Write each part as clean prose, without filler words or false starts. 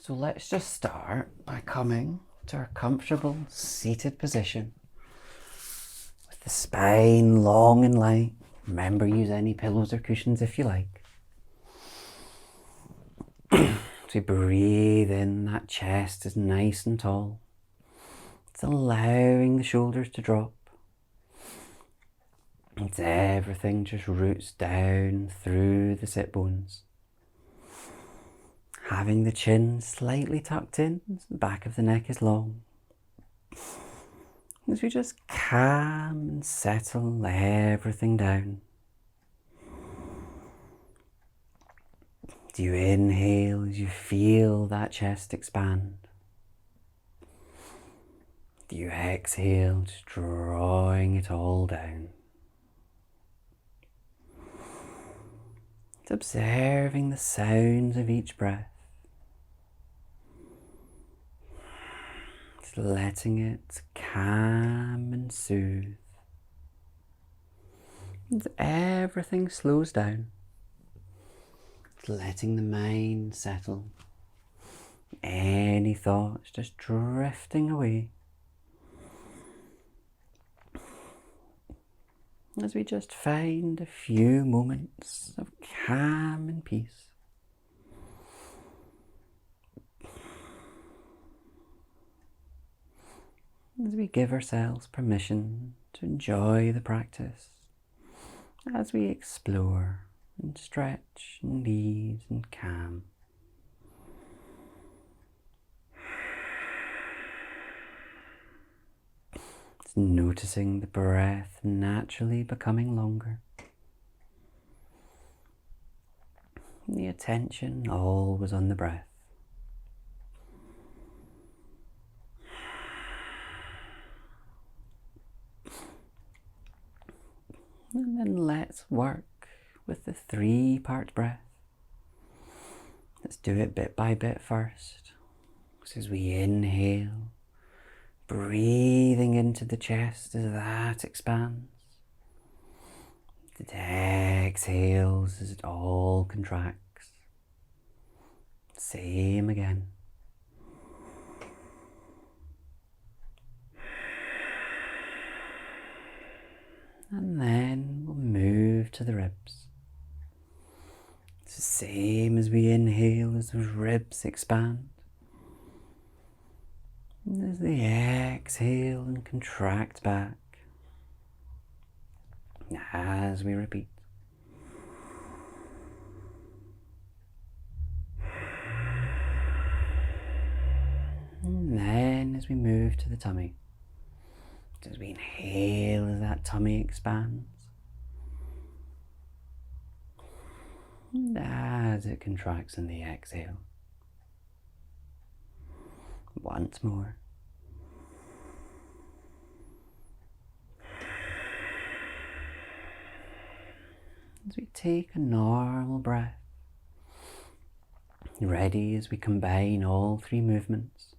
So let's just start by coming to our comfortable seated position with the spine long and light. Remember, use any pillows or cushions if you like. So breathe in, that chest is nice and tall. It's allowing the shoulders to drop. It's everything just roots down through the sit bones. Having the chin slightly tucked in, the back of the neck is long. As we just calm and settle everything down. Do you inhale as you feel that chest expand? Do you exhale, just drawing it all down? It's observing the sounds of each breath. It's letting it calm and soothe. As everything slows down. Letting the mind settle. Any thoughts just drifting away. As we just find a few moments of calm and peace. As we give ourselves permission to enjoy the practice. As we explore and stretch and ease and calm. It's noticing the breath naturally becoming longer. The attention always on the breath. And then let's work with the 3-part breath. Let's do it bit by bit first. So as we inhale, breathing into the chest as that expands. It exhales as it all contracts. Same again. And then we'll move to the ribs. It's the same as we inhale as those ribs expand. And as they exhale and contract back, as we repeat. And then as we move to the tummy. As we inhale as that tummy expands. And as it contracts in the exhale. Once more. As we take a normal breath. Ready as we combine all 3 movements.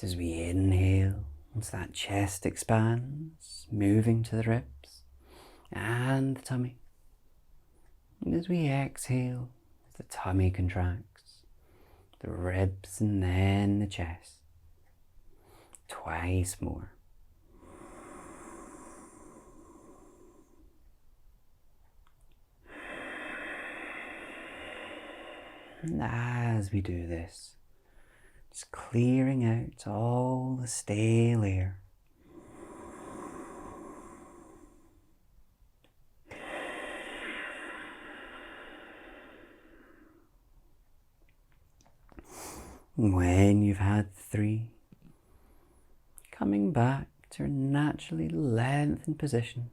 As we inhale. Once that chest expands, moving to the ribs and the tummy. And as we exhale, the tummy contracts, the ribs and then the chest. Twice more. And as we do this, just clearing out all the stale air. And when you've had 3, coming back to your naturally lengthened position,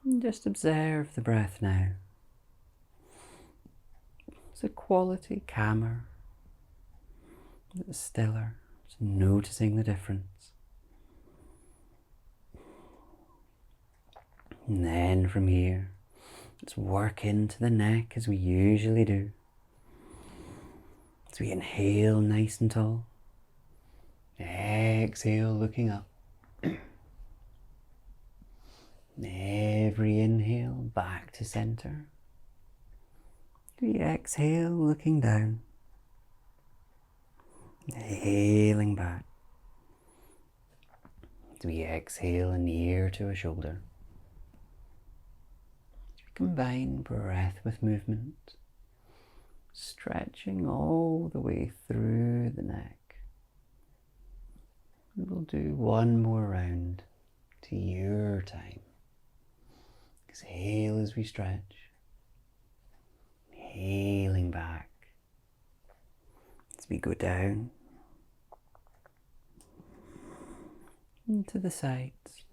and just observe the breath now. It's a quality calmer. It's stiller, just noticing the difference. And then from here, let's work into the neck as we usually do. As we inhale nice and tall, exhale looking up. Every inhale back to center. We exhale looking down. Inhaling back. As we exhale an ear to a shoulder. As we combine breath with movement, stretching all the way through the neck. We'll do one more round to your time. Exhale as we stretch. Inhaling back. As we go down into the sides.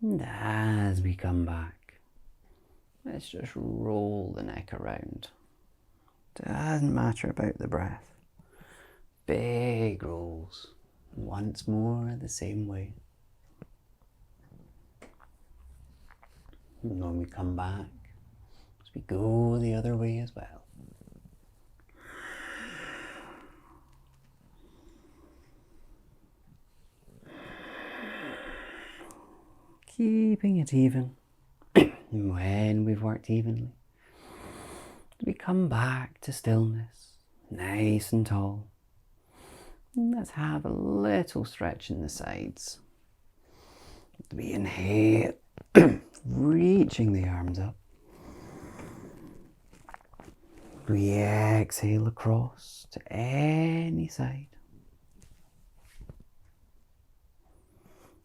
And as we come back, let's just roll the neck around. Doesn't matter about the breath. Big rolls. Once more the same way. And when we come back, as we go the other way as well. Keeping it even. And when we've worked evenly, we come back to stillness, nice and tall. And let's have a little stretch in the sides. We inhale, reaching the arms up. We exhale across to any side.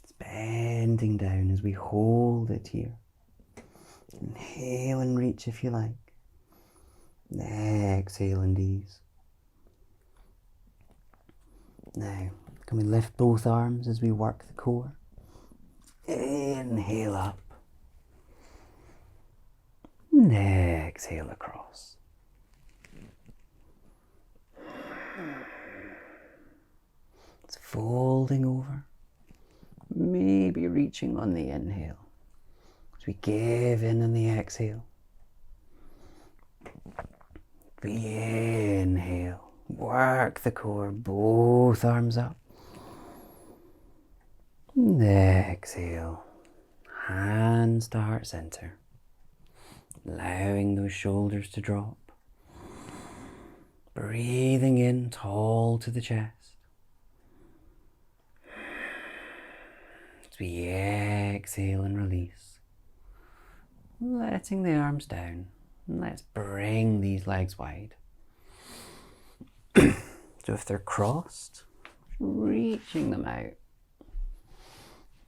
It's bending down as we hold it here. Inhale and reach if you like. Exhale and ease. Now, can we lift both arms as we work the core? Inhale up. And exhale across. It's folding over. Maybe reaching on the inhale. As we give in on the exhale. We inhale. Work the core, both arms up. And exhale. Hands to heart center. Allowing those shoulders to drop. Breathing in tall to the chest. As we exhale and release. Letting the arms down. And let's bring these legs wide. So if they're crossed, reaching them out.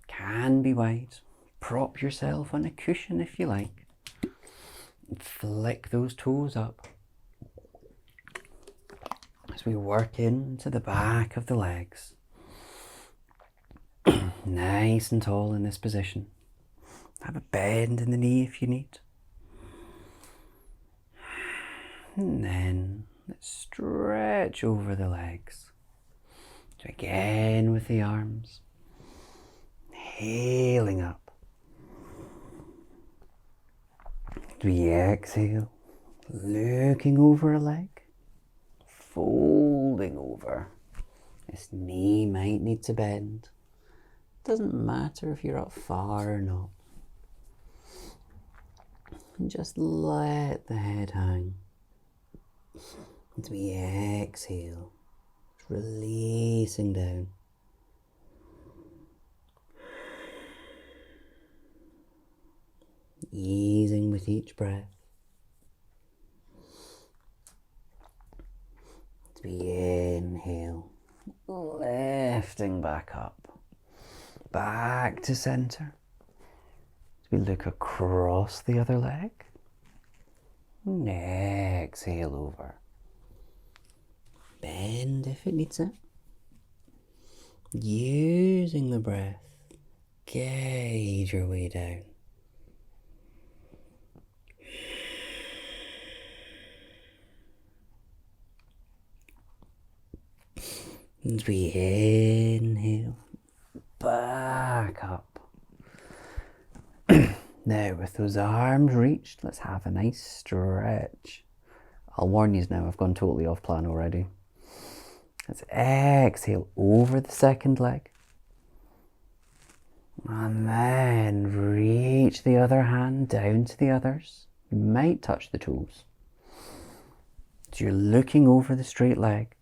Can be wide. Prop yourself on a cushion if you like. And flick those toes up. As we work into the back of the legs. Nice and tall in this position. Have a bend in the knee if you need. And then let's stretch over the legs. So again with the arms. Inhaling up. We exhale. Looking over a leg. Folding over. This knee might need to bend. Doesn't matter if you're up far or not. And just let the head hang. As we exhale, releasing down. Easing with each breath. As we inhale, lifting back up, back to center. As we look across the other leg. And exhale over. Bend if it needs it. Using the breath, guide your way down. As we inhale, back up. Now with those arms reached, let's have a nice stretch. I'll warn you now, I've gone totally off plan already. Let's exhale over the second leg. And then reach the other hand down to the others. You might touch the toes. So you're looking over the straight leg,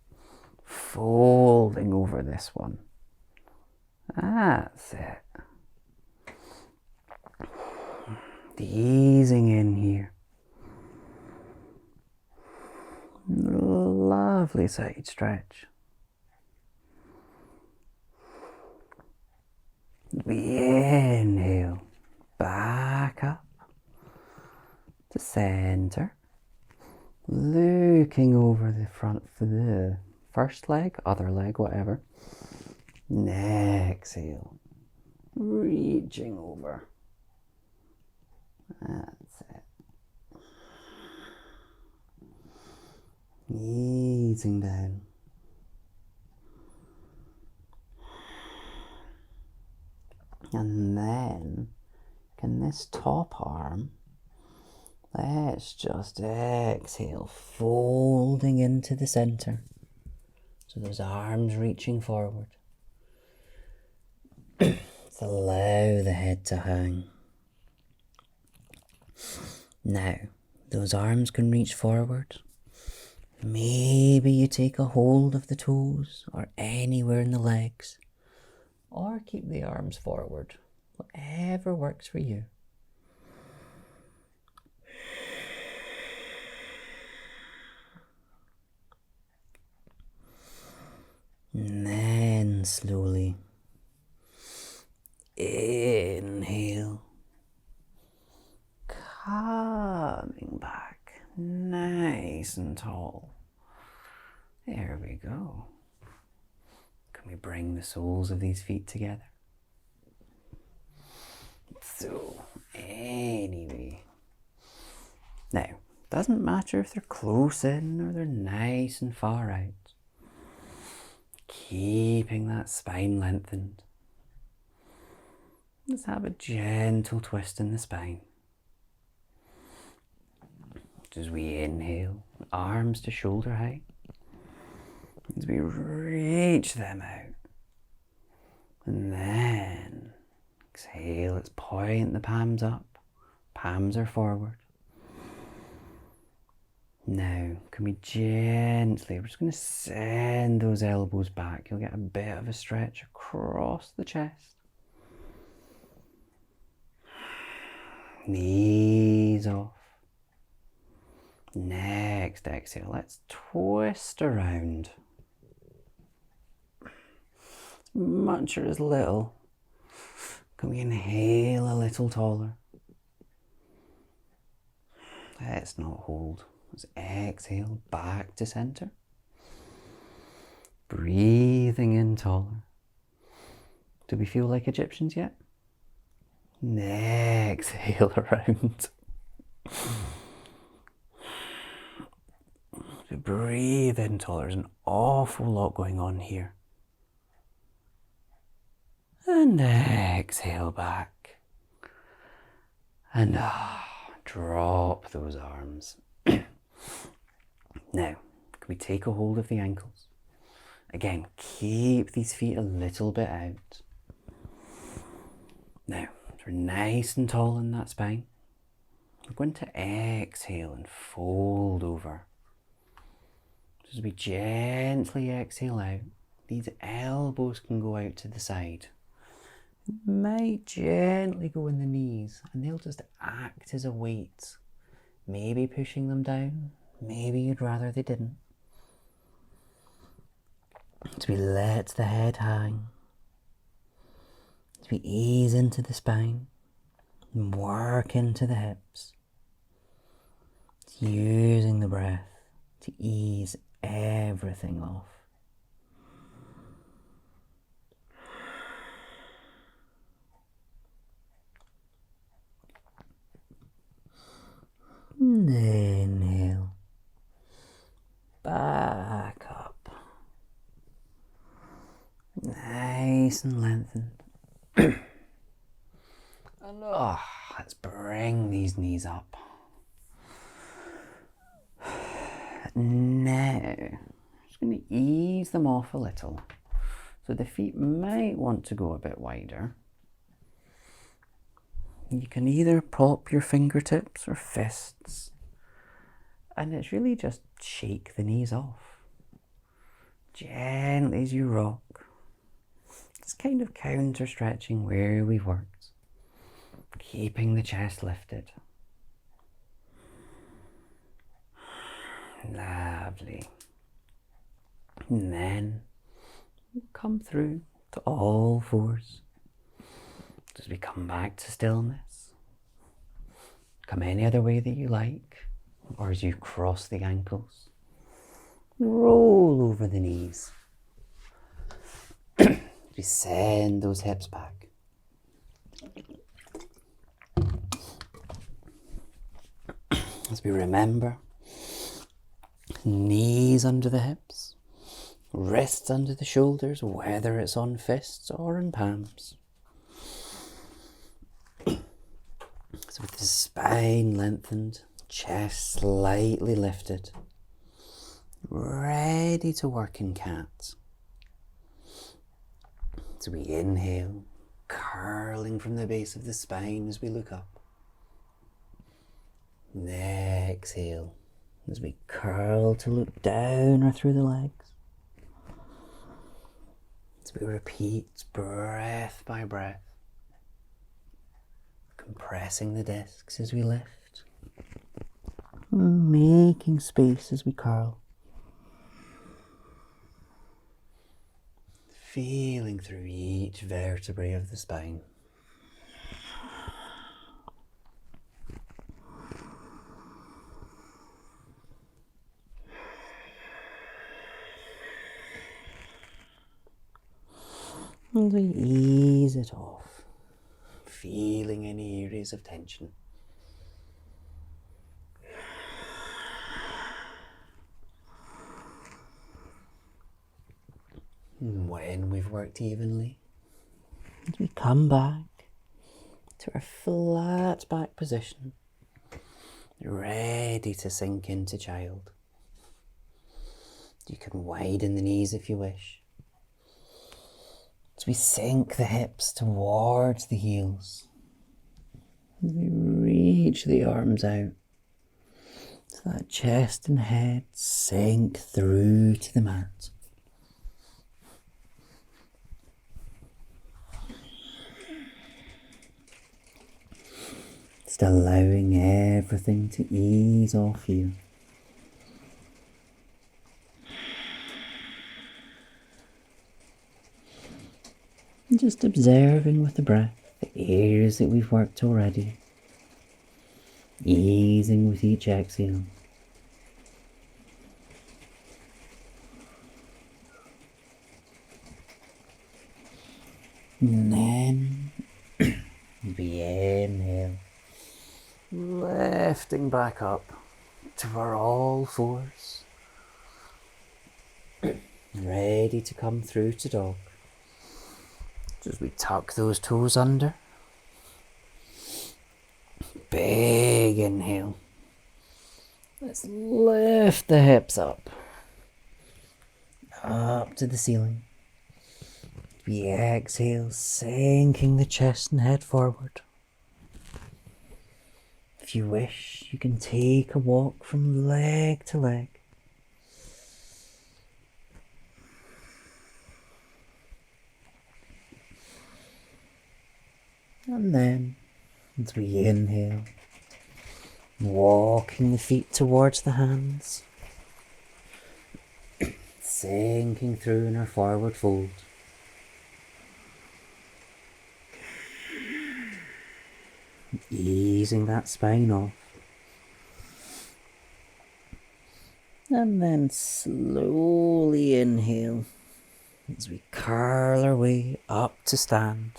folding over this one. That's it. Easing in here. Lovely side stretch. We inhale, back up to center, looking over the front for the first leg, other leg, whatever. And exhale, reaching over. That's it. Easing down. And then, can this top arm, let's just exhale, folding into the center. So those arms reaching forward. Let's allow the head to hang. Now, those arms can reach forward. Maybe you take a hold of the toes or anywhere in the legs. Or keep the arms forward, whatever works for you. And then slowly inhale, coming back nice and tall. There we go. Can we bring the soles of these feet together? So, anyway. Now, doesn't matter if they're close in or they're nice and far out. Keeping that spine lengthened. Let's have a gentle twist in the spine. As we inhale, arms to shoulder height. As we reach them out. And then exhale, let's point the palms up. Palms are forward. Now, can we gently, we're just going to send those elbows back. You'll get a bit of a stretch across the chest. Knees off. Next exhale, let's twist around. As much or as little. Can we inhale a little taller? Let's not hold. Let's exhale back to center. Breathing in taller. Do we feel like Egyptians yet? Exhale around. So breathe in taller. There's an awful lot going on here. And exhale back. And drop those arms. Now, can we take a hold of the ankles? Again, keep these feet a little bit out. Now, we're nice and tall in that spine. We're going to exhale and fold over. As we gently exhale out, these elbows can go out to the side. Might gently go in the knees and they'll just act as a weight. Maybe pushing them down, maybe you'd rather they didn't. As we let the head hang, as we ease into the spine and work into the hips, using the breath to ease everything off. And inhale, back up, nice and lengthened. And let's bring these knees up. Now, just going to ease them off a little. So the feet might want to go a bit wider. You can either pop your fingertips or fists, and it's really just shake the knees off. Gently as you rock. It's kind of counter stretching where we've worked. Keeping the chest lifted. Lovely. And then come through to all fours. As we come back to stillness. Come any other way that you like, or as you cross the ankles. Roll over the knees. We send those hips back. As we remember, knees under the hips, wrists under the shoulders, whether it's on fists or in palms. So with the spine lengthened, chest slightly lifted, ready to work in cat. So we inhale, curling from the base of the spine as we look up. And exhale as we curl to look down or through the legs. As we repeat breath by breath, compressing the discs as we lift, making space as we curl. Feeling through each vertebrae of the spine. And we ease it off, feeling any areas of tension. And when we've worked evenly, as we come back to our flat back position, ready to sink into child. You can widen the knees if you wish. As we sink the hips towards the heels, as we reach the arms out, so that chest and head sink through to the mat. Just allowing everything to ease off you. And just observing with the breath the areas that we've worked already. Easing with each exhale. And then we inhale. Lifting back up to our all fours. Ready to come through to dog. As we tuck those toes under. Big inhale. Let's lift the hips up. Up to the ceiling. We exhale, sinking the chest and head forward. If you wish, you can take a walk from leg to leg. And then, as we inhale, walking the feet towards the hands, sinking through in our forward fold. Easing that spine off. And then slowly inhale as we curl our way up to stand.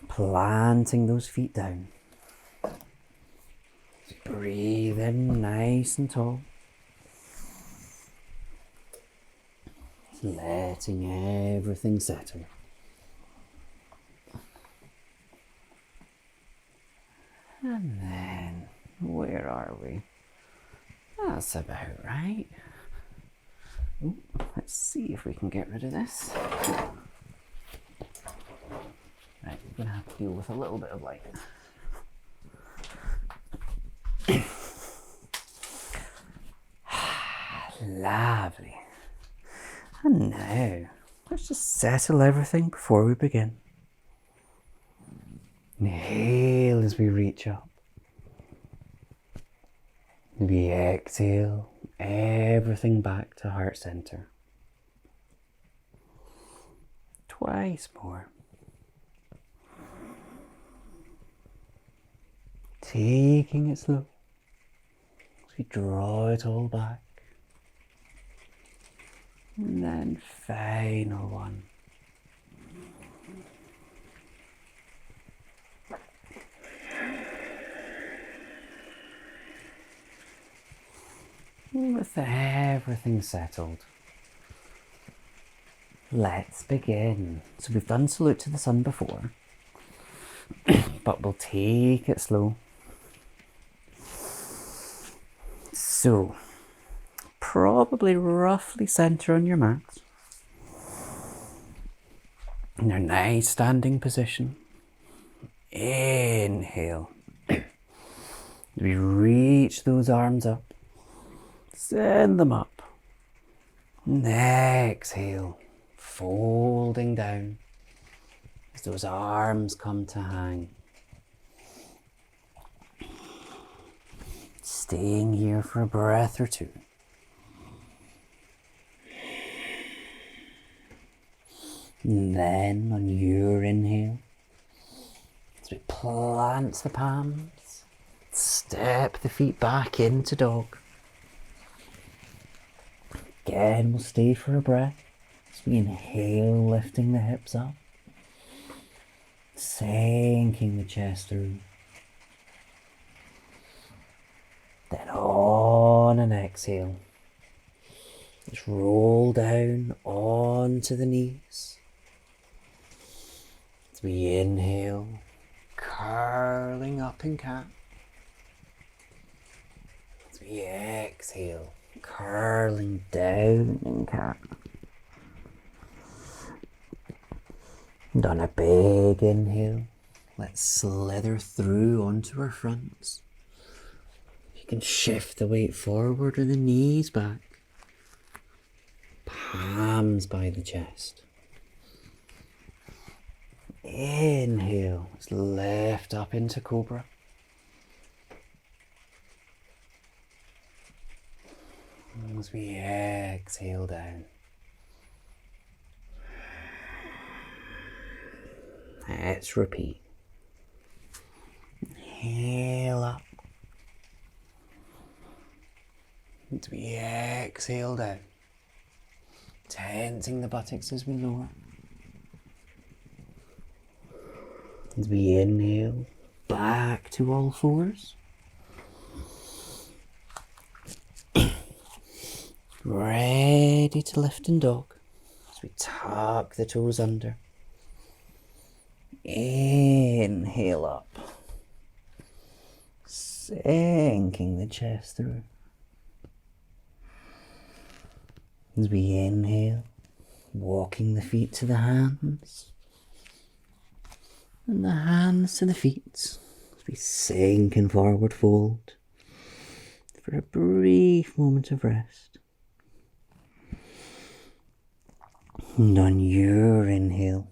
Planting those feet down. Breathe in nice and tall. Letting everything settle. And then, where are we? That's about right. Ooh, let's see if we can get rid of this. Right. going to have to deal with a little bit of light. Lovely. And now, let's just settle everything before we begin. Inhale as we reach up. We exhale everything back to heart center. Twice more. Taking it slow as we draw it all back. And then final one. With everything settled, let's begin. So we've done salute to the sun before, but we'll take it slow. So, probably roughly center on your mat. In a nice standing position. Inhale. We reach those arms up. Send them up. And exhale, folding down as those arms come to hang. Staying here for a breath or two. And then on your inhale, as we plant the palms, step the feet back into dog. Again, we'll stay for a breath as we inhale, lifting the hips up, sinking the chest through. Then on an exhale, just roll down onto the knees. As we inhale, curling up in cat. As we exhale, curling down in cat. And on a big inhale, let's slither through onto our fronts. You can shift the weight forward or the knees back. Palms by the chest. Inhale, let's lift up into cobra. As we exhale down. Let's repeat. Inhale up. As we exhale down. Tensing the buttocks as we lower. As we inhale, back to all fours. Ready to lift in dog as we tuck the toes under. Inhale up, sinking the chest through. As we inhale, walking the feet to the hands and the hands to the feet as we sink in forward fold for a brief moment of rest. And on your inhale,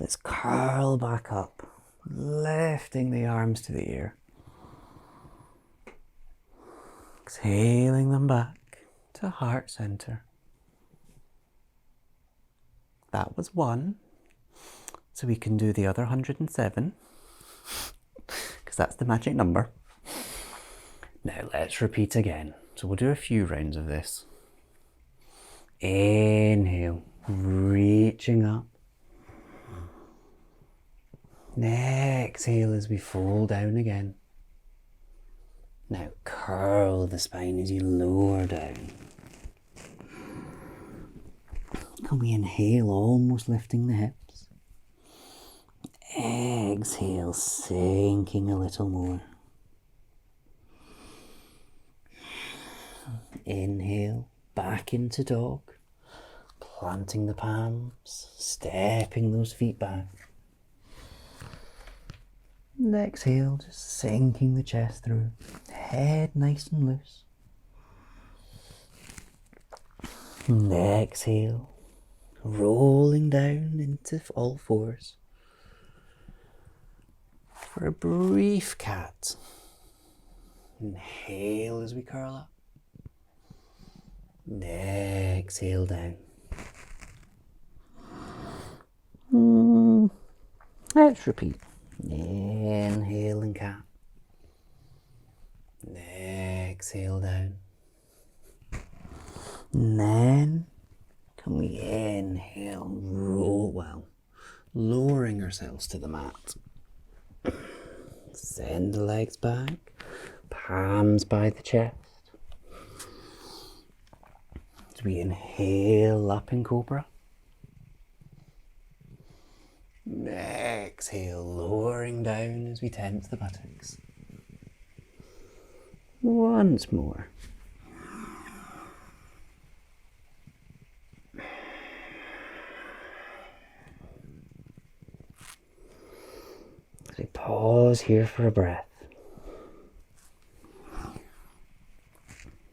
let's curl back up, lifting the arms to the ear. Exhaling them back to heart center. That was 1. So we can do the other 107, because that's the magic number. Now let's repeat again. So we'll do a few rounds of this. Inhale, reaching up. Exhale as we fall down again. Now curl the spine as you lower down. Can we inhale, almost lifting the hips? Exhale, sinking a little more. Inhale, back into dog, planting the palms, stepping those feet back. And exhale, just sinking the chest through. Head nice and loose. And exhale, rolling down into all fours. For a brief cat. Inhale as we curl up. And exhale down. Let's repeat. Inhale and cat. And exhale down. And then can we inhale, roll well, lowering ourselves to the mat. Send the legs back, palms by the chest. As we inhale up in cobra. Exhale, lowering down as we tense the buttocks. Once more. As we pause here for a breath.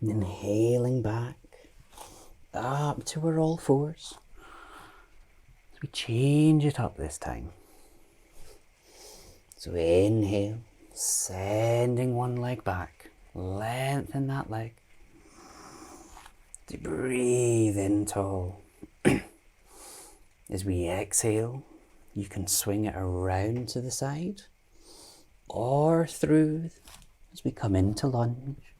Inhaling back up to our all fours. As we change it up this time. So inhale, sending one leg back. Lengthen that leg. To breathe in tall. As we exhale, you can swing it around to the side or through as we come into lunge.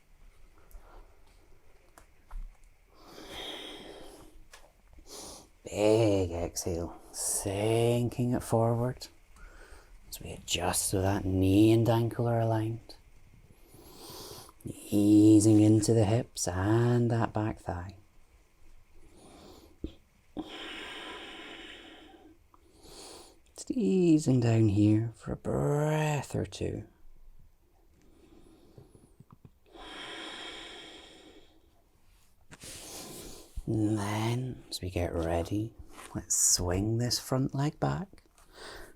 Big exhale, sinking it forward as we adjust so that knee and ankle are aligned. Easing into the hips and that back thigh. Just easing down here for a breath or two. And then, as we get ready, let's swing this front leg back.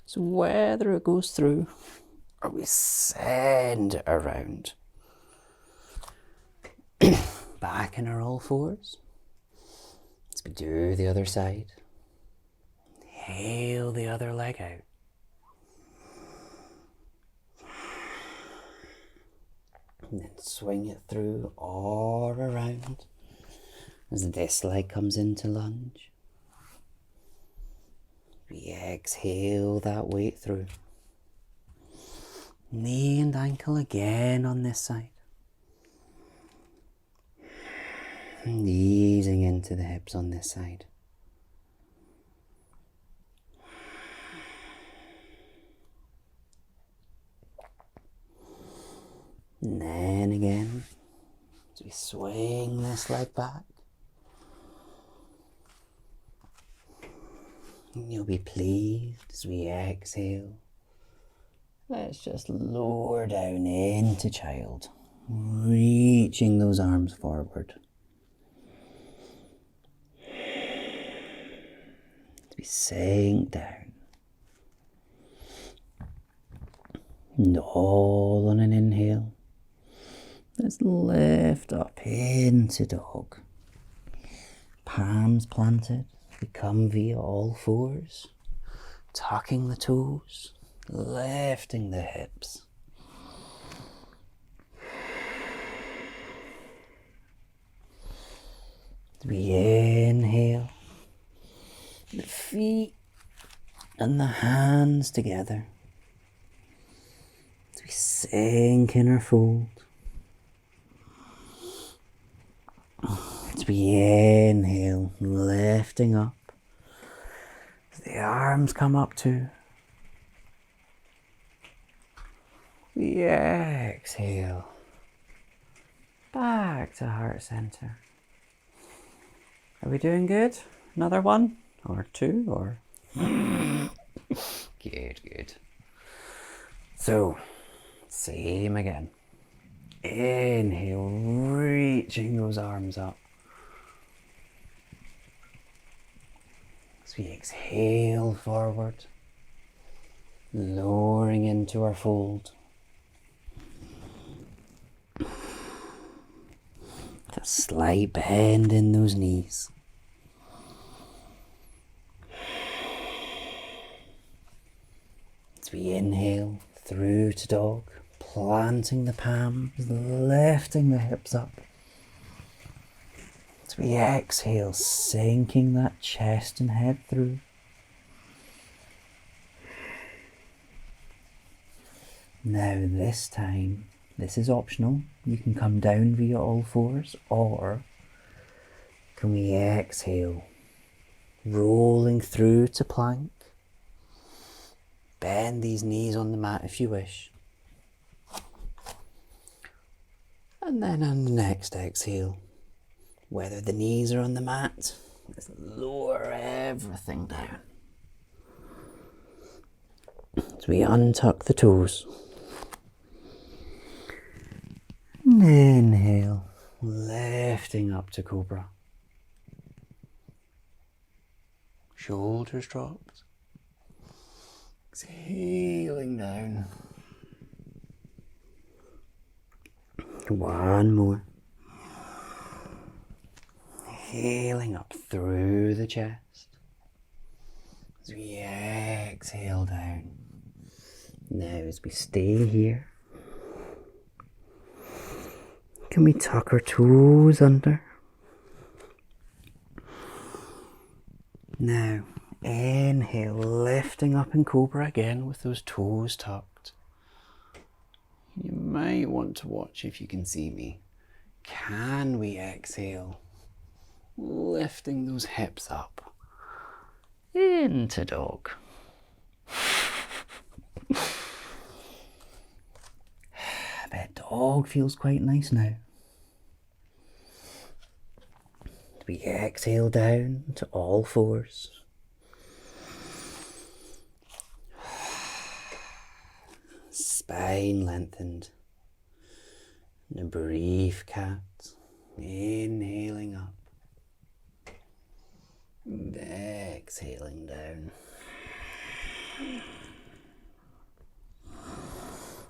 So whether it goes through or we send it around. Back in our all fours. As we do the other side. Inhale the other leg out. And then swing it through or around as this leg comes into lunge. We exhale that weight through. Knee and ankle again on this side. And easing into the hips on this side. And then again, as we swing this leg back, and you'll be pleased as we exhale. Let's just lower down into child, reaching those arms forward. As we sink down. And all on an inhale. Let's lift up into dog. Palms planted. We come via all fours. Tucking the toes. Lifting the hips. We inhale. The feet and the hands together. As we sink in our fold. As we inhale, lifting up. As the arms come up too. We exhale. Back to heart center. Are we doing good? Another one? Or two? Or good. So, same again. Inhale, reaching those arms up. As we exhale forward, lowering into our fold. A slight bend in those knees. As we inhale through to dog, planting the palms, lifting the hips up. As we exhale, sinking that chest and head through. Now this time, this is optional. You can come down via all fours, or can we exhale, rolling through to plank. Bend these knees on the mat if you wish. And then on the next exhale, whether the knees are on the mat, let's lower everything down. As we untuck the toes. And inhale, lifting up to cobra. Shoulders dropped. Exhaling down. One more. Inhaling up through the chest. As we exhale down. Now as we stay here, can we tuck our toes under? Now, inhale, lifting up in cobra again with those toes tucked. You might want to watch if you can see me. Can we exhale, lifting those hips up into dog? I bet dog feels quite nice now. We exhale down to all fours. Spine lengthened. And a brief cat. Inhaling up. And exhaling down.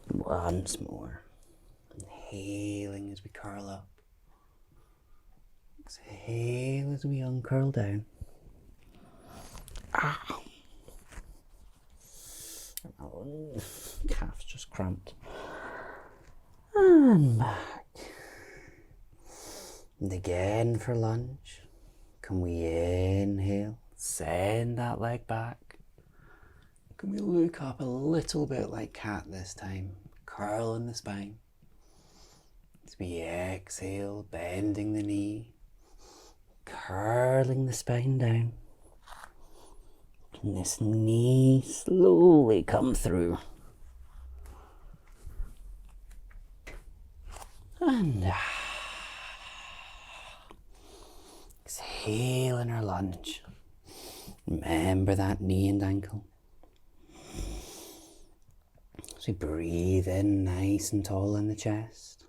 Once more. Inhaling as we curl up. Exhale as we uncurl down. Ah. Oh, calf's just cramped. And back. And again for lunge. Can we inhale? Send that leg back. Can we look up a little bit like cat this time? Curl in the spine. As we exhale, bending the knee. Curling the spine down. And this knee slowly come through. And exhale in our lunge. Remember that knee and ankle. As we breathe in nice and tall in the chest.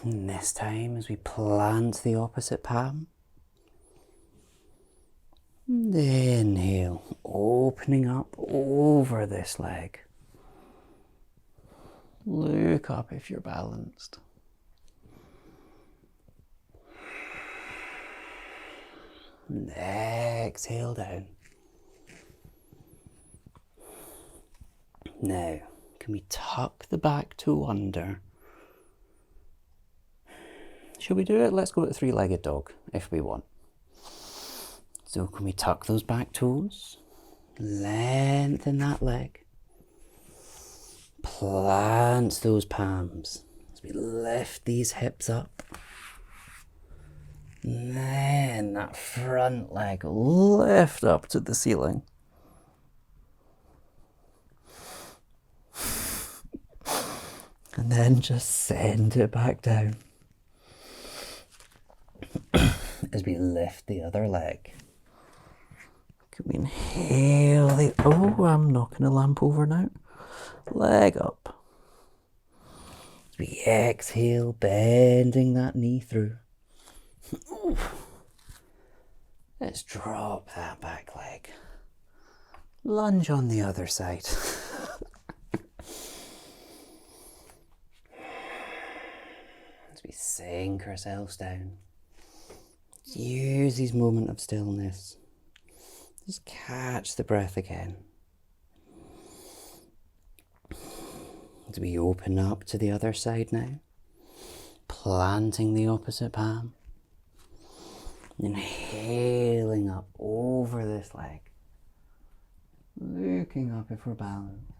And this time as we plant the opposite palm. And inhale, opening up over this leg. Look up if you're balanced. And exhale down. Now, can we tuck the back toe under? Shall we do it? Let's go to three-legged dog if we want. So can we tuck those back toes? Lengthen that leg. Plant those palms as we lift these hips up. And then that front leg lift up to the ceiling. And then just send it back down. As we lift the other leg. Can we inhale the... Oh, I'm knocking a lamp over now. Leg up. As we exhale, bending that knee through. Let's drop that back leg. Lunge on the other side. As we sink ourselves down. Use these moments of stillness. Just catch the breath again. As we open up to the other side now, planting the opposite palm. Inhaling up over this leg. Looking up if we're balanced.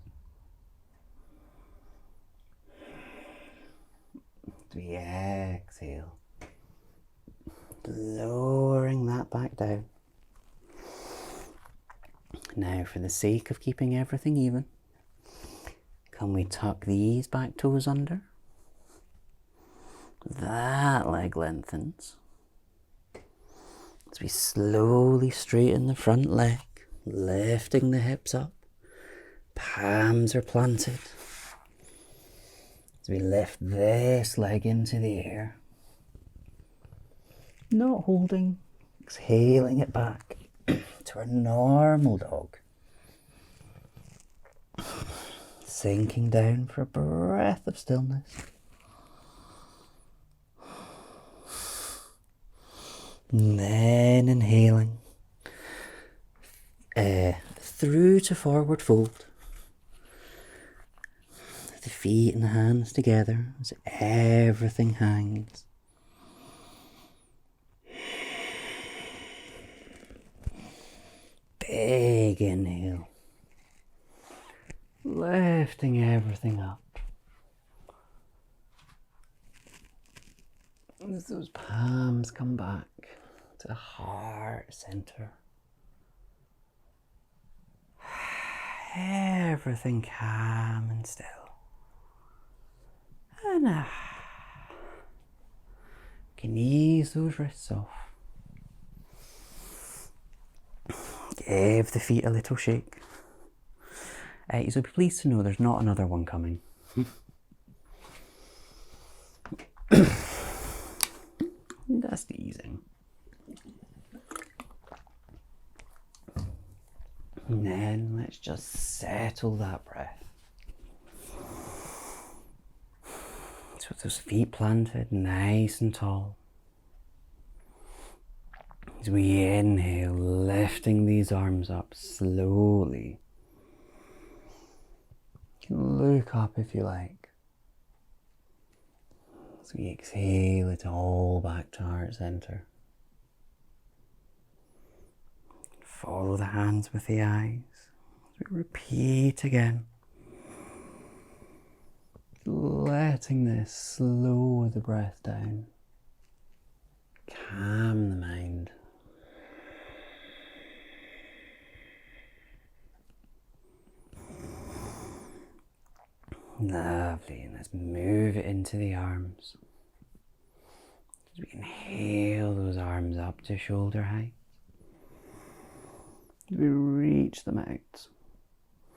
As we exhale. Lowering that back down. Now, for the sake of keeping everything even, can we tuck these back toes under? That leg lengthens. As we slowly straighten the front leg, lifting the hips up. Palms are planted. As we lift this leg into the air. Not holding, exhaling it back to our normal dog. Sinking down for a breath of stillness. And then inhaling through to forward fold. The feet and the hands together as everything hangs. Big inhale. Lifting everything up. As those palms come back to the heart center. Everything calm and still. And can ease those wrists off. Give the feet a little shake. You'll be pleased to know there's not another one coming. Just easing. And then let's just settle that breath. So with those feet planted nice and tall. As we inhale, lifting these arms up slowly. You can look up if you like. As we exhale it all back to heart center. Follow the hands with the eyes. As we repeat again. Letting this slow the breath down. Calm the mind. Lovely, and let's move it into the arms. As we inhale those arms up to shoulder height. As we reach them out.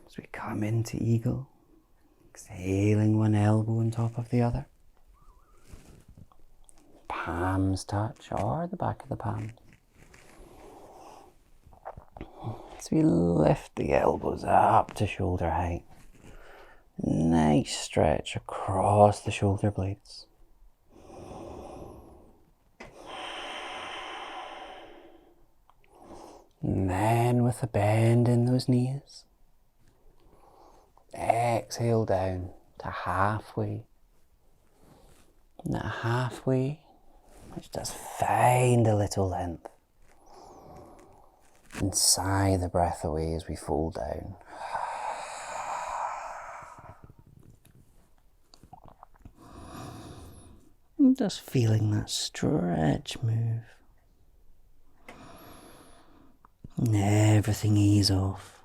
As we come into eagle. Exhaling one elbow on top of the other. Palms touch or the back of the palms. As we lift the elbows up to shoulder height. Nice stretch across the shoulder blades. And then with a bend in those knees, exhale down to halfway. And at halfway, let's just find a little length. And sigh the breath away as we fold down. And just feeling that stretch move. And everything ease off.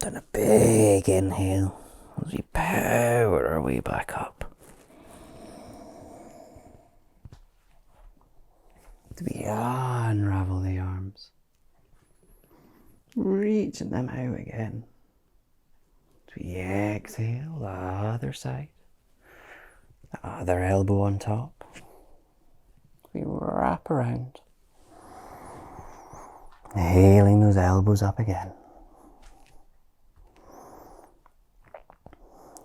Then a big inhale as we power our way back up. As we unravel the arms. Reaching them out again. As we exhale, the other side. The other elbow on top. We wrap around. Inhaling those elbows up again.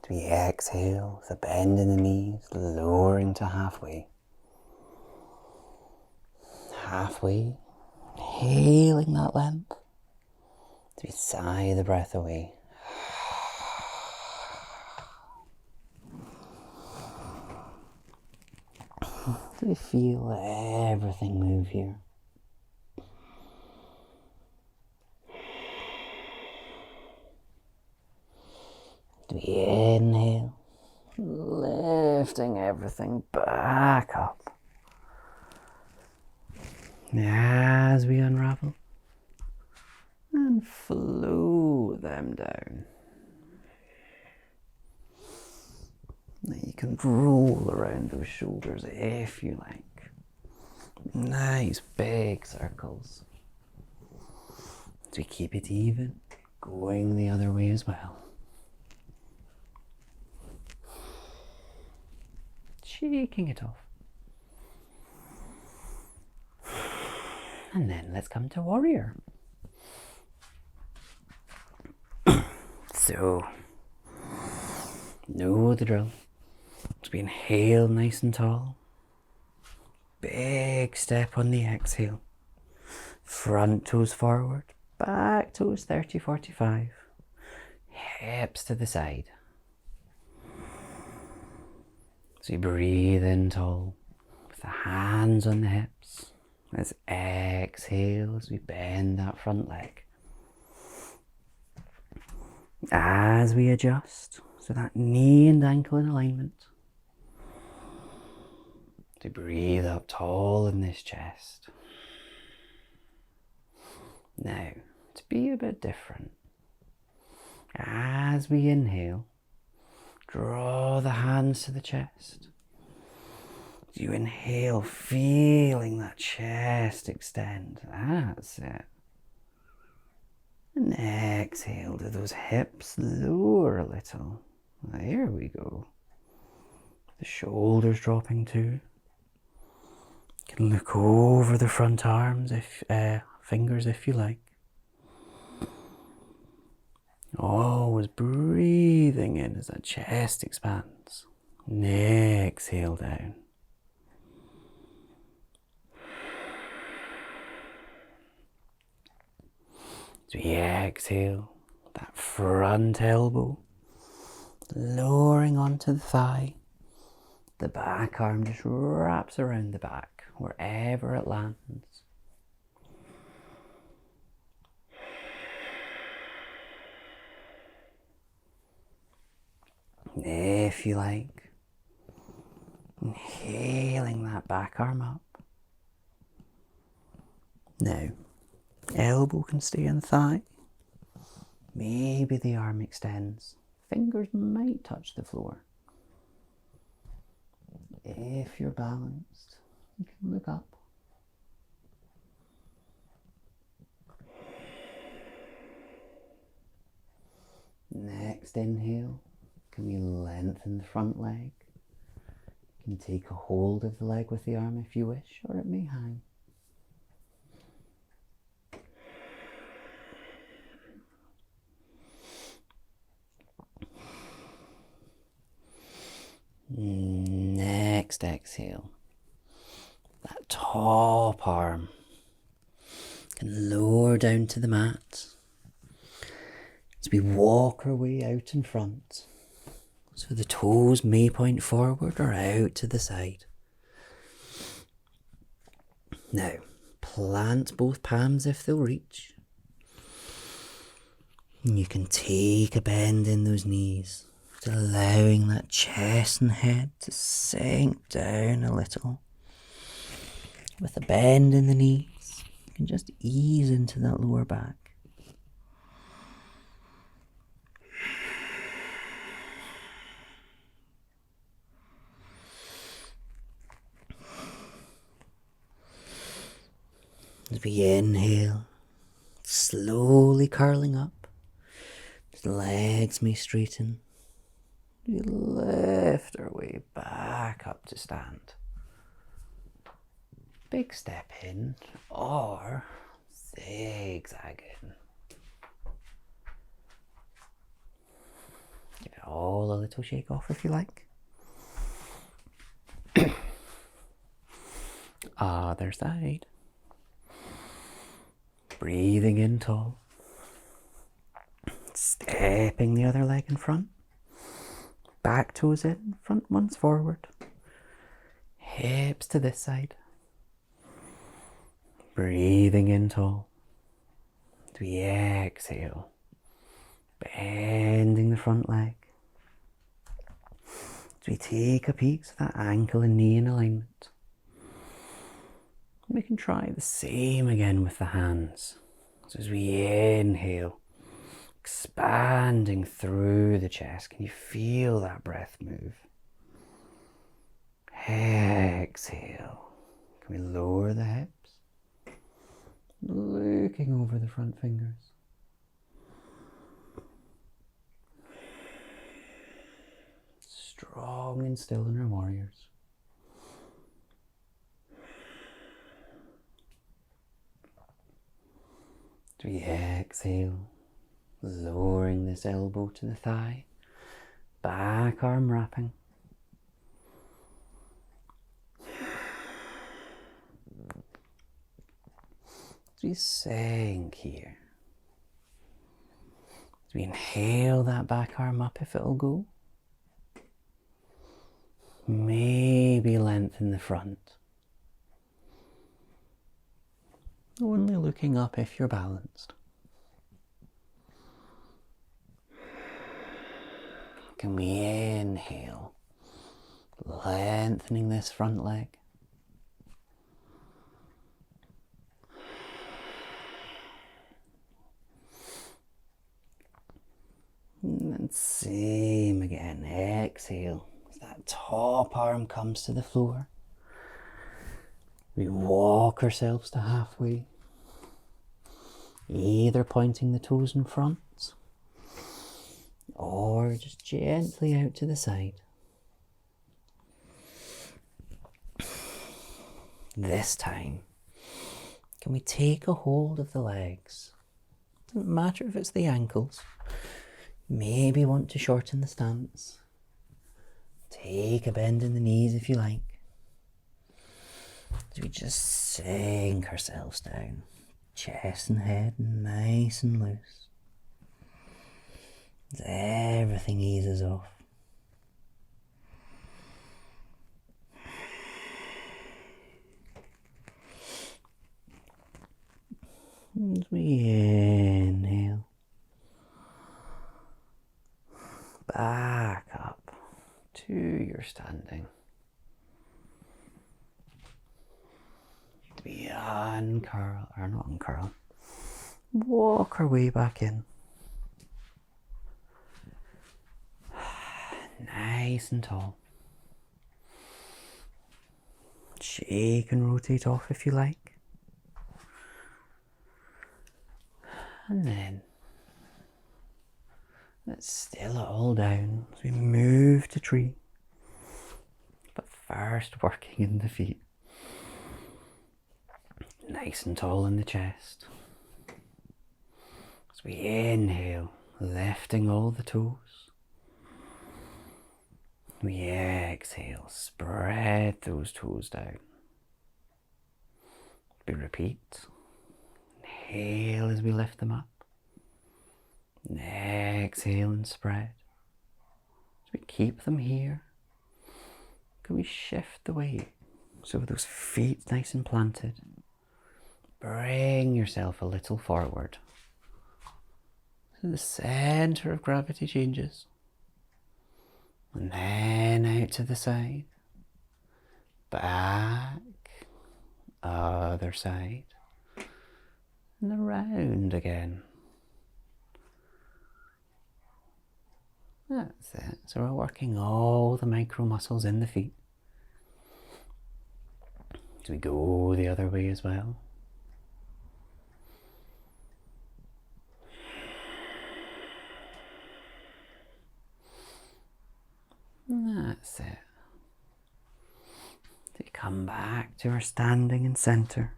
As we exhale, with a bend in the knees, lowering to halfway. Halfway, inhaling that length. As we sigh the breath away. Do we feel everything move here? Do we inhale, lifting everything back up. As we unravel and flow them down. Now you can roll around those shoulders if you like. Nice big circles. As we keep it even, going the other way as well. Shaking it off. And then let's come to warrior. So, know the drill. As we inhale nice and tall. Big step on the exhale. Front toes forward, back toes 30-45. Hips to the side. So you breathe in tall, with the hands on the hips. Let's exhale as we bend that front leg. As we adjust, so that knee and ankle in alignment. To breathe up tall in this chest. Now, to be a bit different, as we inhale, draw the hands to the chest. As you inhale, feeling that chest extend. That's it. And exhale to those hips lower a little. There we go. The shoulders dropping too. You can look over the front arms, fingers if you like. Always breathing in as that chest expands. And exhale down. As we exhale, that front elbow lowering onto the thigh. The back arm just wraps around the back, wherever it lands. If you like, inhaling that back arm up. Now, elbow can stay on thigh. Maybe the arm extends. Fingers might touch the floor. If you're balanced, you can look up. Next inhale, can we lengthen the front leg? You can take a hold of the leg with the arm if you wish, or it may hang. Next exhale, that top arm can lower down to the mat as we walk our way out in front. So the toes may point forward or out to the side. Now, plant both palms if they'll reach. And you can take a bend in those knees. Allowing that chest and head to sink down a little. With a bend in the knees, you can just ease into that lower back. As we inhale, slowly curling up, the legs may straighten. We lift our way back up to stand. Big step in, or zigzagging. Give it all a little shake off if you like. Other side. Breathing in tall. Stepping the other leg in front. Back toes in, front ones forward. Hips to this side. Breathing in tall. As we exhale, bending the front leg. As we take a peek to that ankle and knee in alignment. We can try the same again with the hands. So as we inhale, expanding through the chest. Can you feel that breath move? Exhale. Can we lower the hips? Looking over the front fingers. Strong and still in our warriors. As we exhale, lowering this elbow to the thigh, back arm wrapping. As we sink here. As we inhale that back arm up if it'll go. Maybe lengthen the front. Only looking up if you're balanced. Can we inhale, lengthening this front leg. And same again, exhale. As that top arm comes to the floor. We walk ourselves to halfway, either pointing the toes in front or just gently out to the side. This time, can we take a hold of the legs? Doesn't matter if it's the ankles. Maybe want to shorten the stance. Take a bend in the knees if you like. As we just sink ourselves down, chest and head nice and loose. As everything eases off. As we inhale, back up to your standing. We uncurl, or not uncurl, walk our way back in. Nice and tall. Shake and rotate off if you like. And then let's still it all down as we move to tree. But first working in the feet. Nice and tall in the chest. As we inhale, lifting all the toes. We exhale, spread those toes down. We repeat. Inhale as we lift them up. And exhale and spread. As we keep them here, can we shift the weight so with those feet nice and planted? Bring yourself a little forward. So the center of gravity changes. And then out to the side. Back. Other side. And around again. That's it. So we're working all the micro muscles in the feet. So we go the other way as well. That's it. So we come back to our standing and center.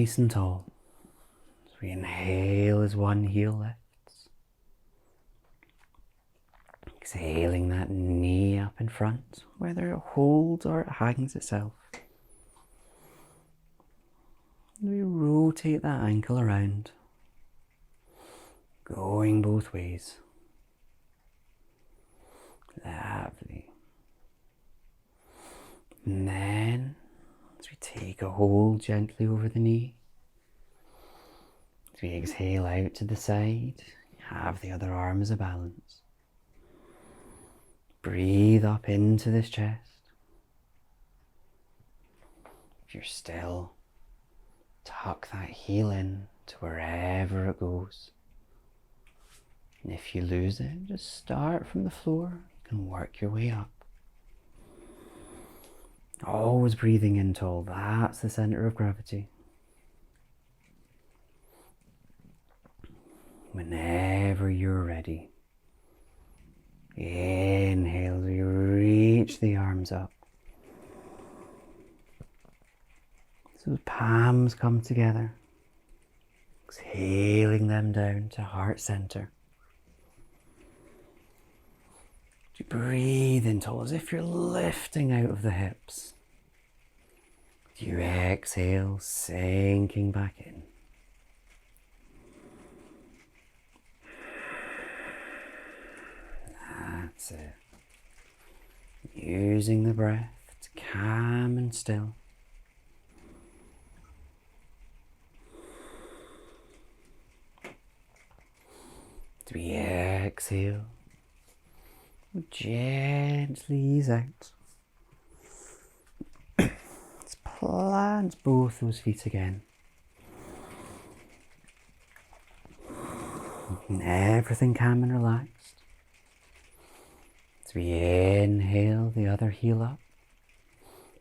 nice and tall. As we inhale as one heel lifts. Exhaling that knee up in front, whether it holds or it hangs itself. We rotate that ankle around, going both ways. Lovely. And then, as we take a hold gently over the knee, as we exhale out to the side, have the other arm as a balance. Breathe up into this chest. If you're still, tuck that heel in to wherever it goes. And if you lose it, just start from the floor and work your way up. Always breathing in tall, that's the center of gravity. Whenever you're ready, inhale as we reach the arms up. So palms come together, exhaling them down to heart center. You breathe in tall as if you're lifting out of the hips. You exhale, sinking back in. That's it. Using the breath to calm and still. As we exhale, we'll gently ease out. Let's plant both those feet again. And everything calm and relaxed. As we inhale the other heel up,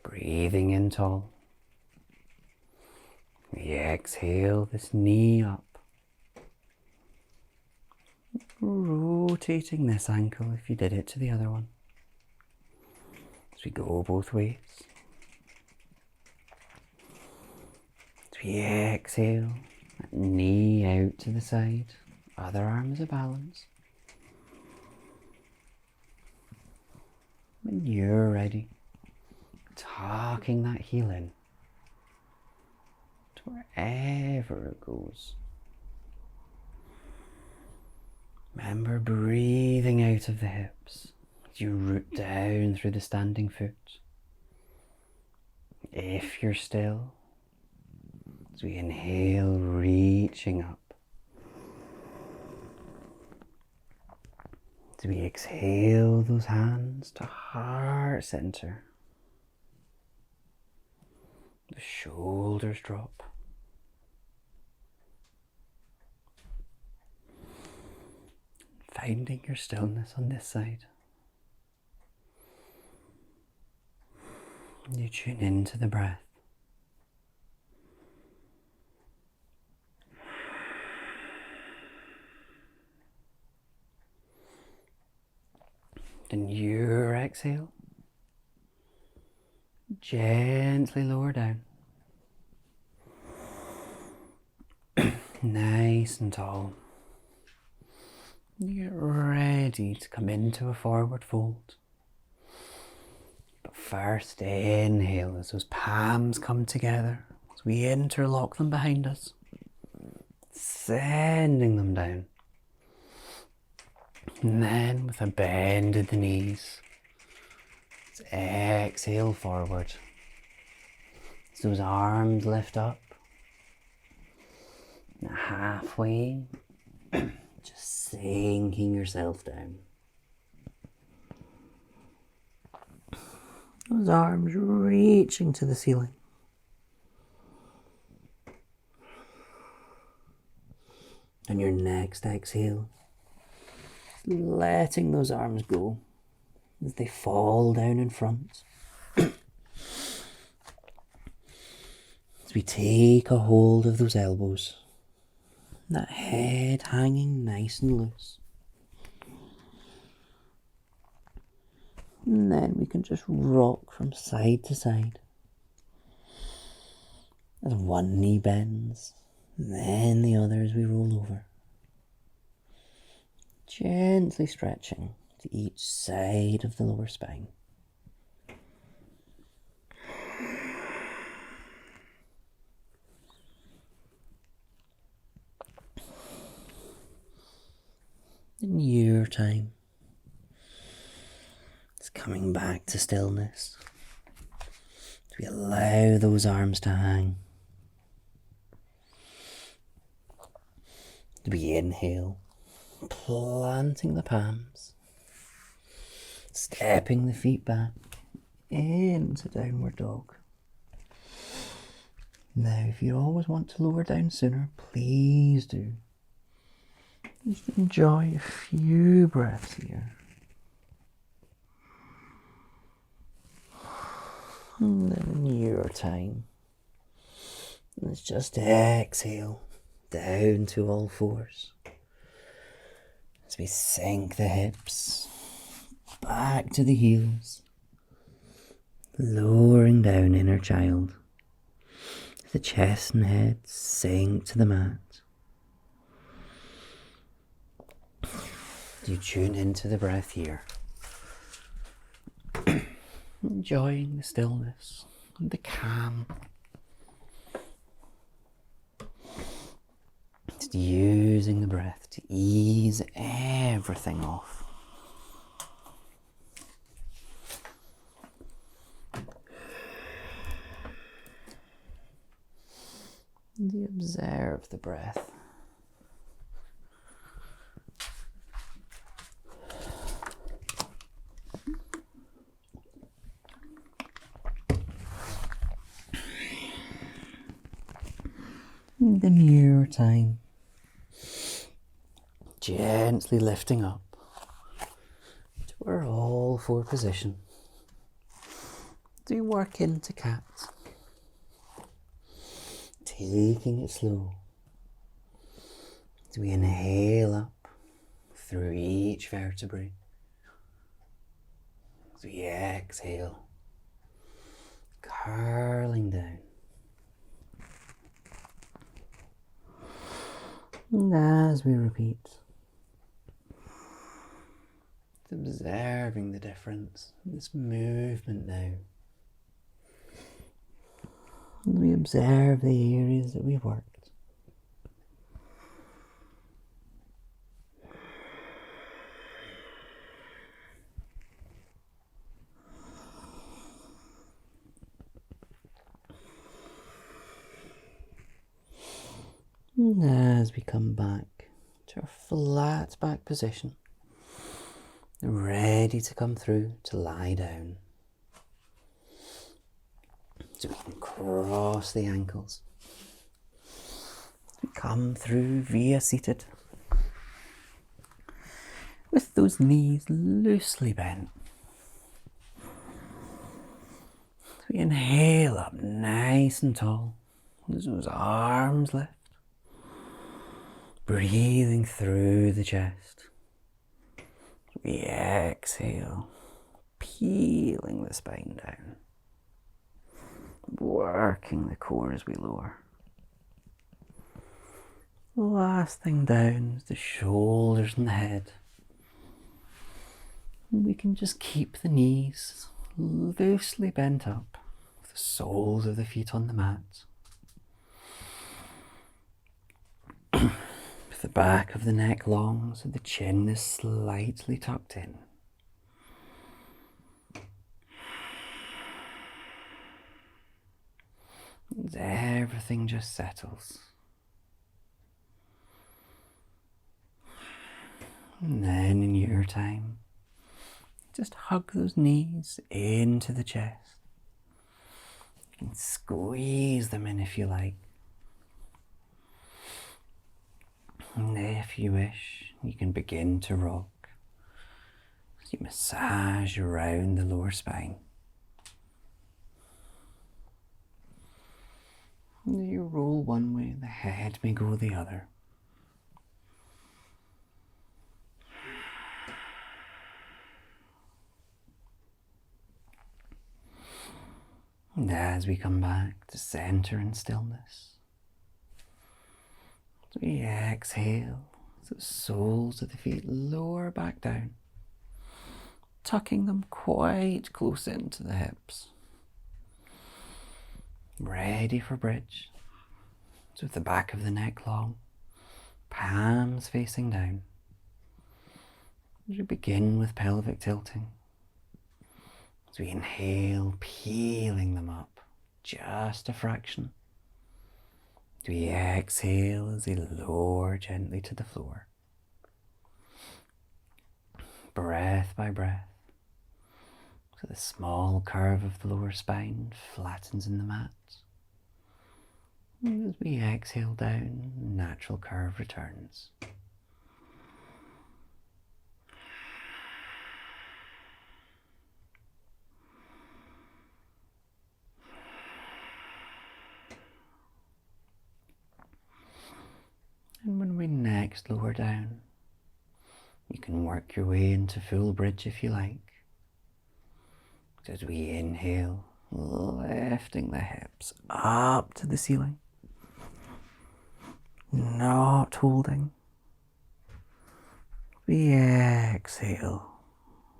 breathing in tall. We exhale this knee up. Rotating this ankle if you did it to the other one. As we go both ways. As we exhale, that knee out to the side, other arm as a balance. When you're ready, tucking that heel in to wherever it goes. Remember breathing out of the hips as you root down through the standing foot. If you're still, as we inhale, reaching up. As we exhale those hands to heart center. The shoulders drop. Finding your stillness on this side. You tune into the breath. Then your exhale, gently lower down. Nice and tall. You get ready to come into a forward fold. But first inhale as those palms come together, as we interlock them behind us, sending them down. And then with a bend of the knees, let's exhale forward. As those arms lift up, and halfway, just sinking yourself down. Those arms reaching to the ceiling. On your next exhale, letting those arms go as they fall down in front. As we take a hold of those elbows, that head hanging nice and loose. And then we can just rock from side to side. As one knee bends, then the other as we roll over. Gently stretching to each side of the lower spine. In your time, it's coming back to stillness. As we allow those arms to hang. As we inhale, planting the palms, stepping the feet back into downward dog. Now, if you always want to lower down sooner, please do. Just enjoy a few breaths here. And then in your time, let's just exhale down to all fours. As we sink the hips back to the heels, lowering down inner child. The chest and head sink to the mat. You tune into the breath here, enjoying the stillness and the calm. Just using the breath to ease everything off. And you observe the breath. And in your time, gently lifting up to our all four position. Do work into cat. Taking it slow. As we inhale up through each vertebrae. As we exhale, curling down. And as we repeat, observing the difference in this movement now. And we observe the areas that we've worked. And as we come back to our flat back position, ready to come through to lie down. So we can cross the ankles. We come through via seated. With those knees loosely bent. We inhale up nice and tall. As those arms lift. Breathing through the chest. We exhale, peeling the spine down. Working the core as we lower. The last thing down is the shoulders and the head. And we can just keep the knees loosely bent up, with the soles of the feet on the mat. With the back of the neck long, so the chin is slightly tucked in. As everything just settles. And then in your time, just hug those knees into the chest. You can squeeze them in if you like. And if you wish, you can begin to rock as you massage around the lower spine. As you roll one way, the head may go the other. And as we come back to center and stillness, as we exhale, the soles of the feet lower back down, tucking them quite close into the hips. Ready for bridge. So with the back of the neck long, palms facing down. As we begin with pelvic tilting. As we inhale, peeling them up just a fraction. As we exhale as they lower gently to the floor. Breath by breath. So the small curve of the lower spine flattens in the mat. And as we exhale down, natural curve returns. And when we next lower down, you can work your way into full bridge if you like. As we inhale, lifting the hips up to the ceiling, not holding. We exhale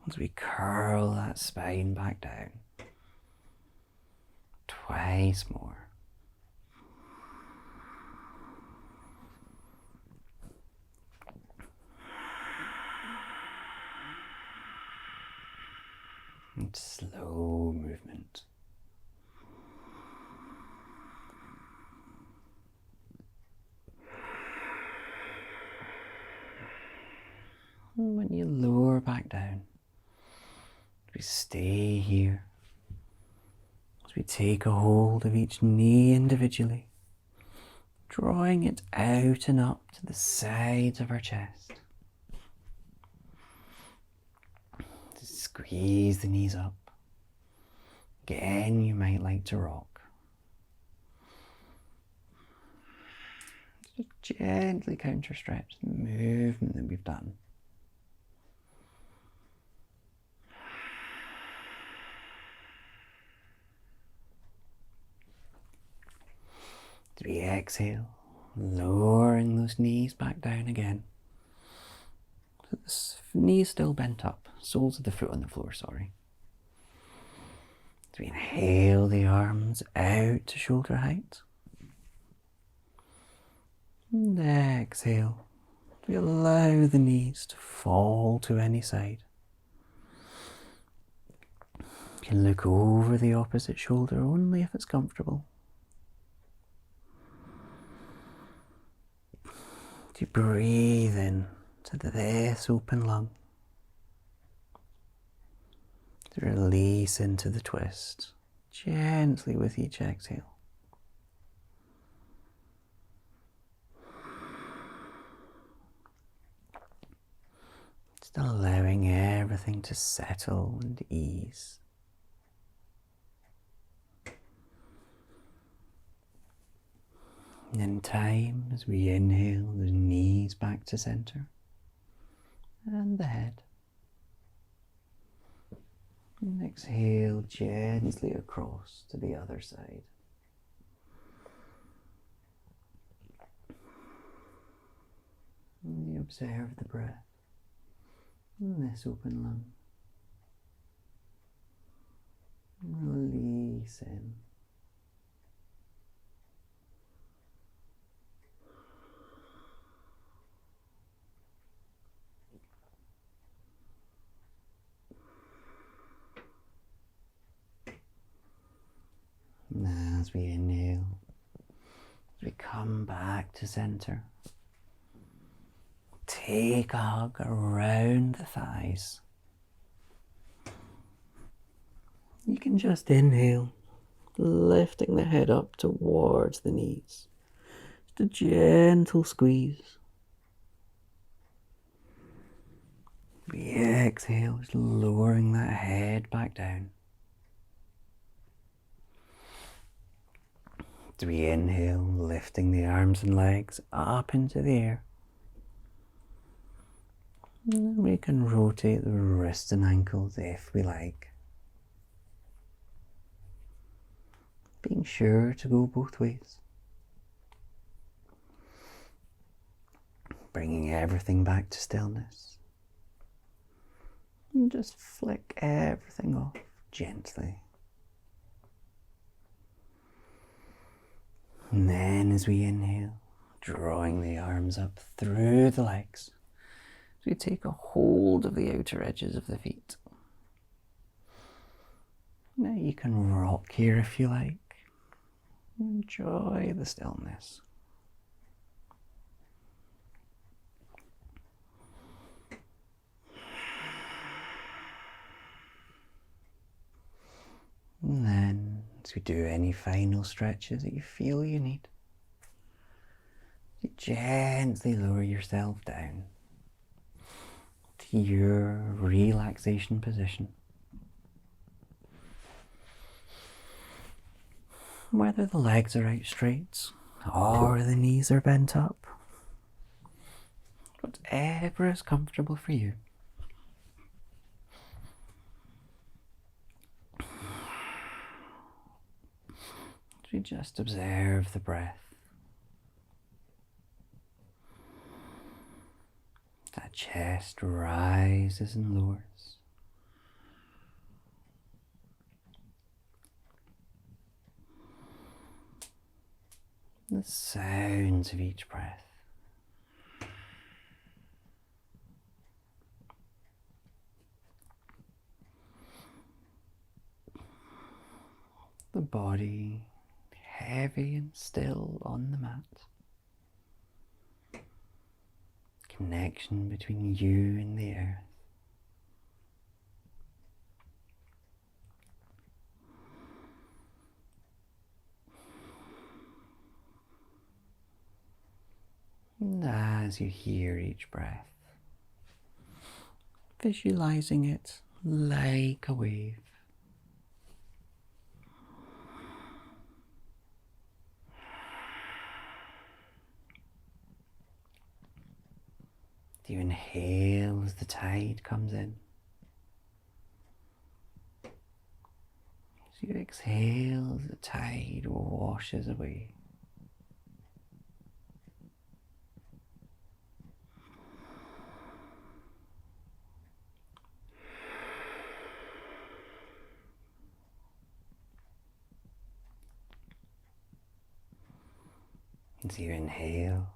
as we curl that spine back down. Twice more. And slow movement. And when you lower back down, we stay here as we take a hold of each knee individually, drawing it out and up to the sides of our chest. Squeeze the knees up. Again, you might like to rock. Just gently counter stretch the movement that we've done. As we exhale, lowering those knees back down again. So the knees still bent up, soles of the foot on the floor, sorry. As we inhale the arms out to shoulder height. And exhale, we allow the knees to fall to any side. You can look over the opposite shoulder only if it's comfortable. You breathe in to this open lung. To release into the twist, gently with each exhale. Just allowing everything to settle and ease. And in time, as we inhale, the knees back to center and the head. And exhale gently across to the other side. And you observe the breath in this open lung. Release in. And as we inhale, as we come back to center, take a hug around the thighs. You can just inhale, lifting the head up towards the knees. Just a gentle squeeze. We exhale, just lowering that head back down. As we inhale, lifting the arms and legs up into the air. And we can rotate the wrists and ankles if we like. being sure to go both ways. Bringing everything back to stillness. And just flick everything off gently. And then as we inhale, drawing the arms up through the legs, as we take a hold of the outer edges of the feet. Now you can rock here if you like. Enjoy the stillness. And then, as we do any final stretches that you feel you need, you gently lower yourself down to your relaxation position. Whether the legs are out straight or the knees are bent up, whatever is comfortable for you. We just observe the breath. That chest rises and lowers. The sounds of each breath. The body heavy and still on the mat. Connection between you and the earth. And as you hear each breath, visualizing it like a wave. You inhale as the tide comes in. As you exhale as the tide washes away. As you inhale,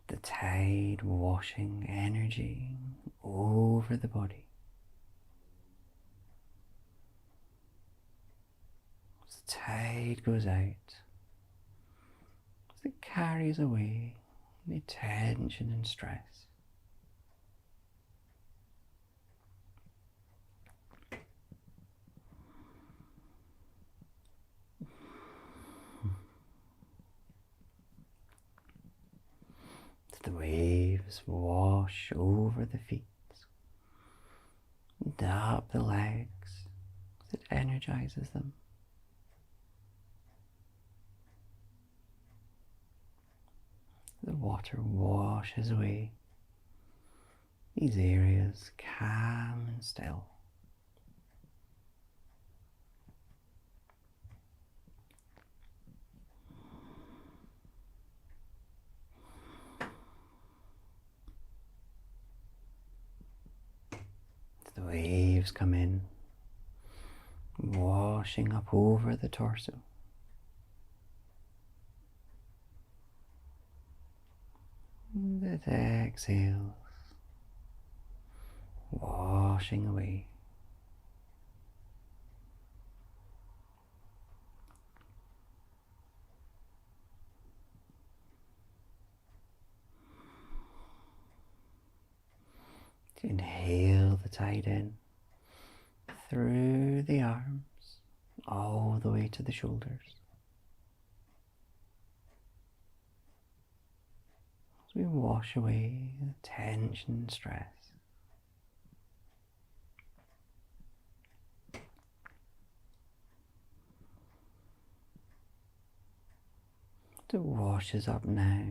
the tide washing energy over the body. As the tide goes out, as it carries away the tension and stress. The waves wash over the feet and up the legs as it energizes them. The water washes away these areas calm and still. The waves come in, washing up over the torso. And it exhales, washing away. To inhale the tide in through the arms, all the way to the shoulders. As we wash away the tension and stress. It washes up now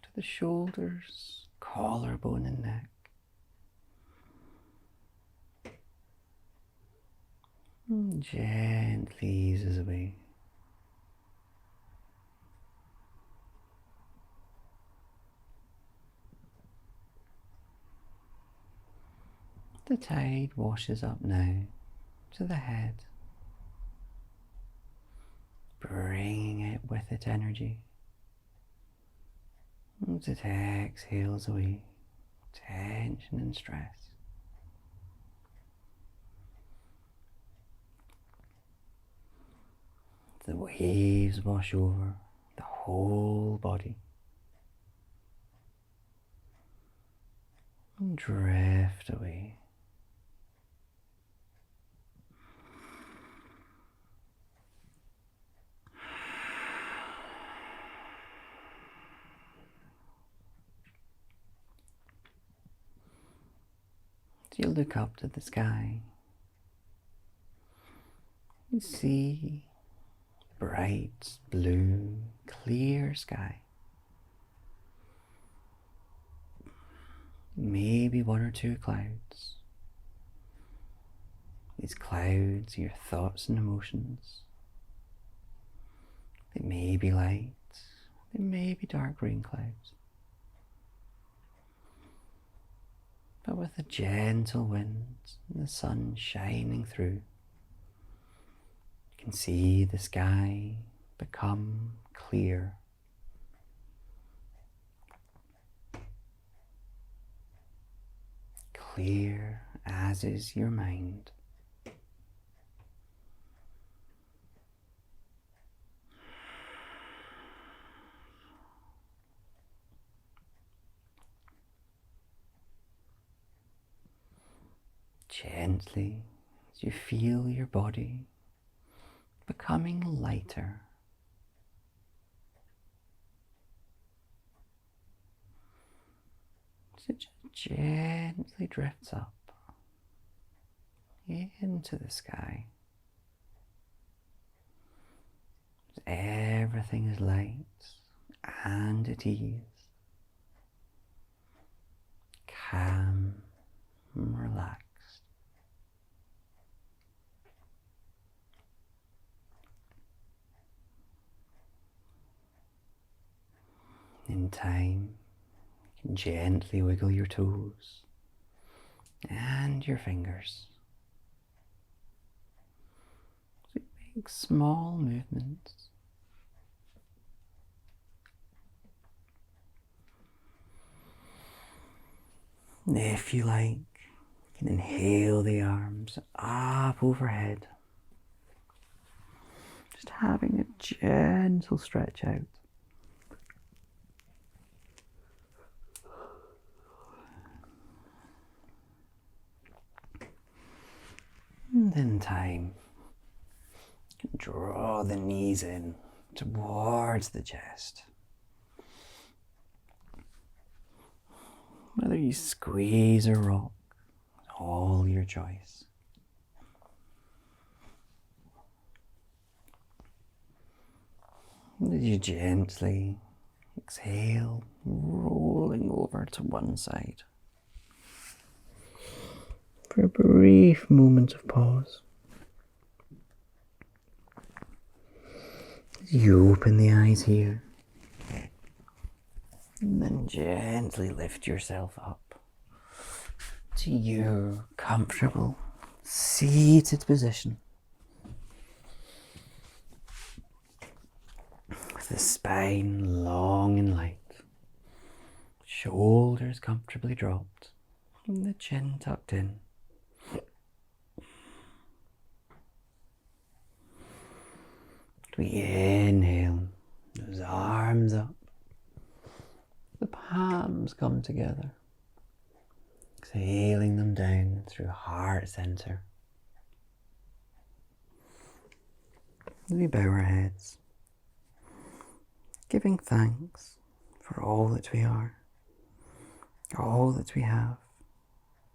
to the shoulders, collarbone and neck. and gently eases away. The tide washes up now to the head, bringing it with its energy. As it exhales away tension and stress. The waves wash over the whole body and drift away. You look up to the sky. You see bright blue, clear sky. Maybe one or two clouds. These clouds are your thoughts and emotions. They may be light, they may be dark green clouds. But with a gentle wind and the sun shining through, you can see the sky become clear. Clear as is your mind. Gently, as you feel your body becoming lighter. So it just gently drifts up into the sky. Everything is light and at ease, calm and relaxed. In time, you can gently wiggle your toes and your fingers. So you make small movements. And if you like, you can inhale the arms up overhead, just having a gentle stretch out. And in time, you can draw the knees in towards the chest. Whether you squeeze or rock, it's all your choice. And as you gently exhale, rolling over to one side. For a brief moment of pause. You open the eyes here, and then gently lift yourself up to your comfortable seated position, with the spine long and light, shoulders comfortably dropped, and the chin tucked in. We inhale, those arms up, the palms come together, exhaling them down through heart center. We bow our heads, giving thanks for all that we are, all that we have,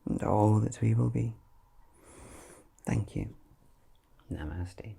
and all that we will be. Thank you. Namaste.